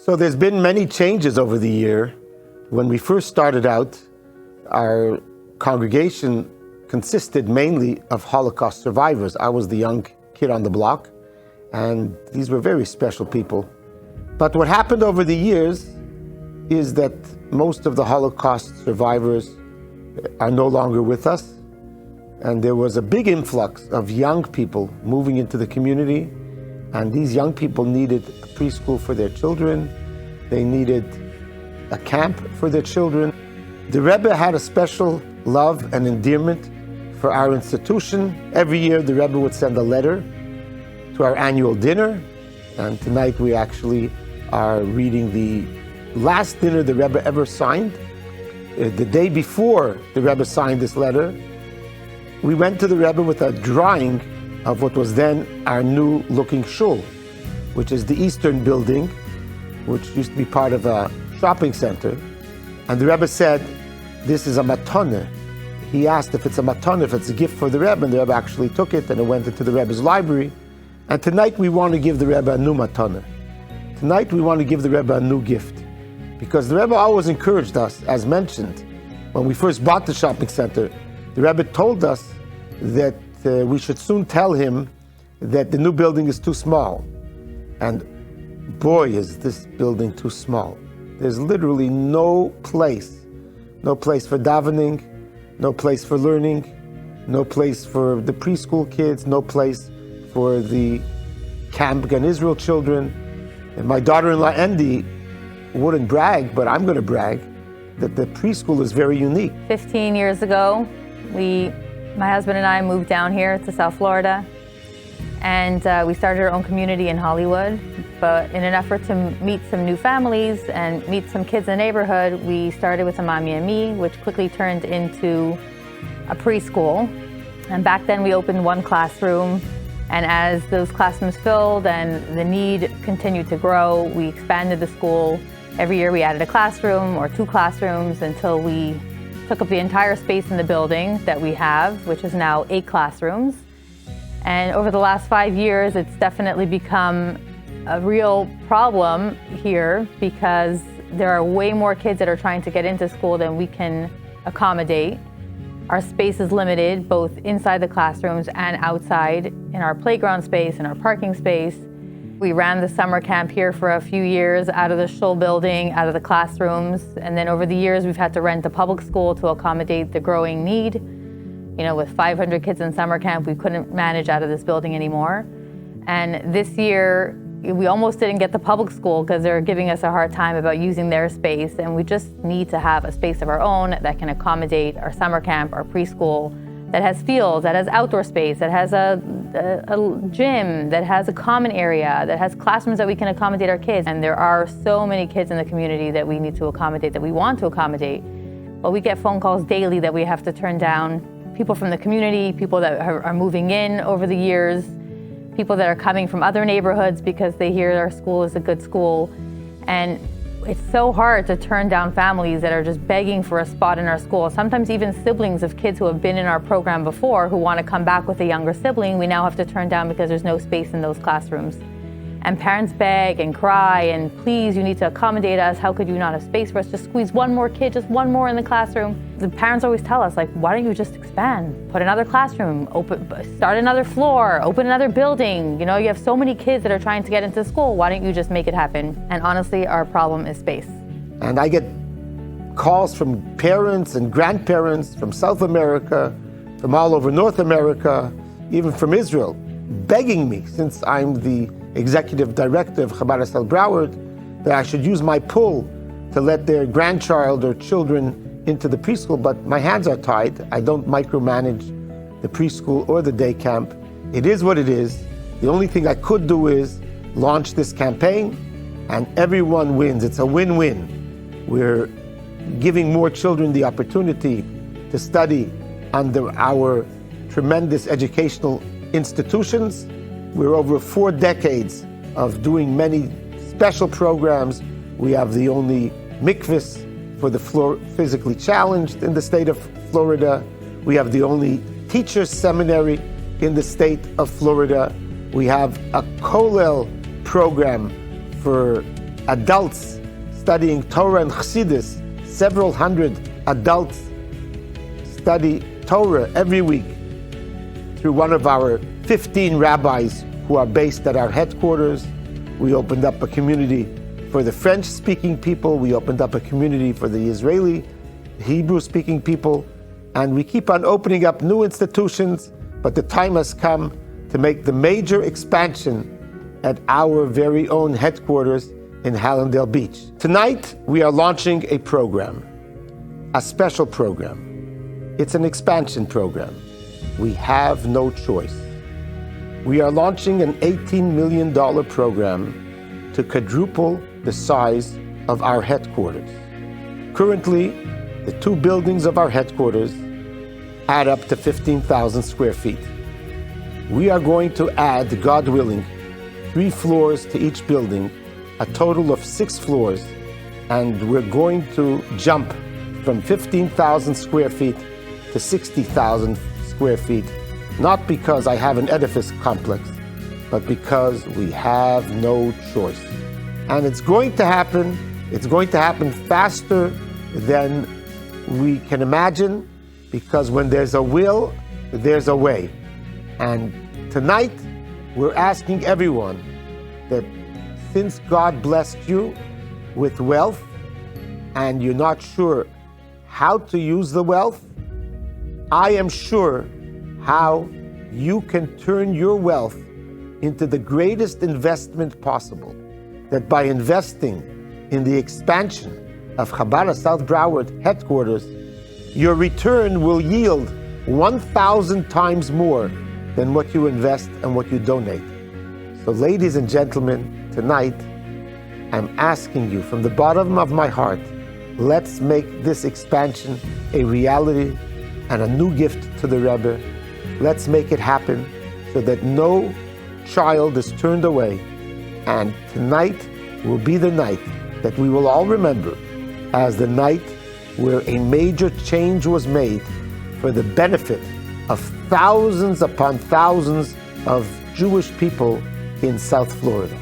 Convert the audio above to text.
So there's been many changes over the year. When we first started out, our congregation consisted mainly of Holocaust survivors. I was the young kid on the block, and these were very special people. But what happened over the years is that most of the Holocaust survivors are no longer with us, and there was a big influx of young people moving into the community, and these young people needed a preschool for their children. They needed a camp for their children. The Rebbe had a special love and endearment for our institution. Every year the Rebbe would send a letter to our annual dinner, and tonight we actually are reading the last dinner the Rebbe ever signed. The day before the Rebbe signed this letter, we went to the Rebbe with a drawing of what was then our new looking shul, which is the Eastern building, which used to be part of a shopping center. And the Rebbe said, this is a matana. He asked if it's a matana, if it's a gift for the Rebbe, and the Rebbe actually took it and it went into the Rebbe's library. And tonight we want to give the Rebbe a new matana. Tonight we want to give the Rebbe a new gift, because the Rebbe always encouraged us, as mentioned, when we first bought the shopping center, the Rebbe told us that we should soon tell him that the new building is too small. And boy, is this building too small. There's literally no place for davening, no place for learning, no place for the preschool kids, no place for the Camp Gan Israel children. And my daughter-in-law, Andy, wouldn't brag, but I'm going to brag, that the preschool is very unique. 15 years ago, my husband and I moved down here to South Florida, and we started our own community in Hollywood. But in an effort to meet some new families and meet some kids in the neighborhood, we started with a Mommy and Me, which quickly turned into a preschool. And back then we opened one classroom, and as those classrooms filled and the need continued to grow, we expanded the school. Every year we added a classroom or two classrooms until we took up the entire space in the building that we have, which is now 8 classrooms. And over the last 5 years, it's definitely become a real problem here, because there are way more kids that are trying to get into school than we can accommodate. Our space is limited, both inside the classrooms and outside, in our playground space and our parking space. We ran the summer camp here for a few years out of the shul building, out of the classrooms. And then over the years, we've had to rent a public school to accommodate the growing need. You know, with 500 kids in summer camp, we couldn't manage out of this building anymore. And this year, we almost didn't get the public school because they're giving us a hard time about using their space. And we just need to have a space of our own that can accommodate our summer camp, our preschool, that has fields, that has outdoor space, that has a gym, that has a common area, that has classrooms that we can accommodate our kids. And there are so many kids in the community that we need to accommodate, that we want to accommodate. But we get phone calls daily that we have to turn down. People from the community, people that are moving in over the years, people that are coming from other neighborhoods because they hear our school is a good school. And it's so hard to turn down families that are just begging for a spot in our school. Sometimes even siblings of kids who have been in our program before who want to come back with a younger sibling, we now have to turn down because there's no space in those classrooms. And parents beg and cry, and please, you need to accommodate us. How could you not have space for us? Just squeeze one more kid, just one more in the classroom. The parents always tell us, like, why don't you just expand? Put another classroom, start another floor, open another building. You know, you have so many kids that are trying to get into school. Why don't you just make it happen? And honestly, our problem is space. And I get calls from parents and grandparents from South America, from all over North America, even from Israel, begging me, since I'm the executive director of Chabad Broward, that I should use my pull to let their grandchild or children into the preschool, but my hands are tied. I don't micromanage the preschool or the day camp. It is what it is. The only thing I could do is launch this campaign, and everyone wins. It's a win-win. We're giving more children the opportunity to study under our tremendous educational institutions. We're over 4 decades of doing many special programs. We have the only mikvahs for the physically challenged in the state of Florida. We have the only teachers seminary in the state of Florida. We have a kollel program for adults studying Torah and Chassidus. Several hundred adults study Torah every week through one of our 15 rabbis who are based at our headquarters. We opened up a community for the French-speaking people. We opened up a community for the Israeli, Hebrew-speaking people. And we keep on opening up new institutions, but the time has come to make the major expansion at our very own headquarters in Hallandale Beach. Tonight, we are launching a program, a special program. It's an expansion program. We have no choice. We are launching an $18 million program to quadruple the size of our headquarters. Currently, the two buildings of our headquarters add up to 15,000 square feet. We are going to add, God willing, 3 floors to each building, a total of 6 floors, and we're going to jump from 15,000 square feet to 60,000 square feet, not because I have an edifice complex, but because we have no choice. And it's going to happen faster than we can imagine, because when there's a will, there's a way. And tonight, we're asking everyone that since God blessed you with wealth and you're not sure how to use the wealth, I am sure how you can turn your wealth into the greatest investment possible. That by investing in the expansion of Chabad South Broward headquarters, your return will yield 1,000 times more than what you invest and what you donate. So ladies and gentlemen, tonight, I'm asking you from the bottom of my heart, let's make this expansion a reality and a new gift to the Rebbe. Let's make it happen so that no child is turned away. And tonight will be the night that we will all remember as the night where a major change was made for the benefit of thousands upon thousands of Jewish people in South Florida.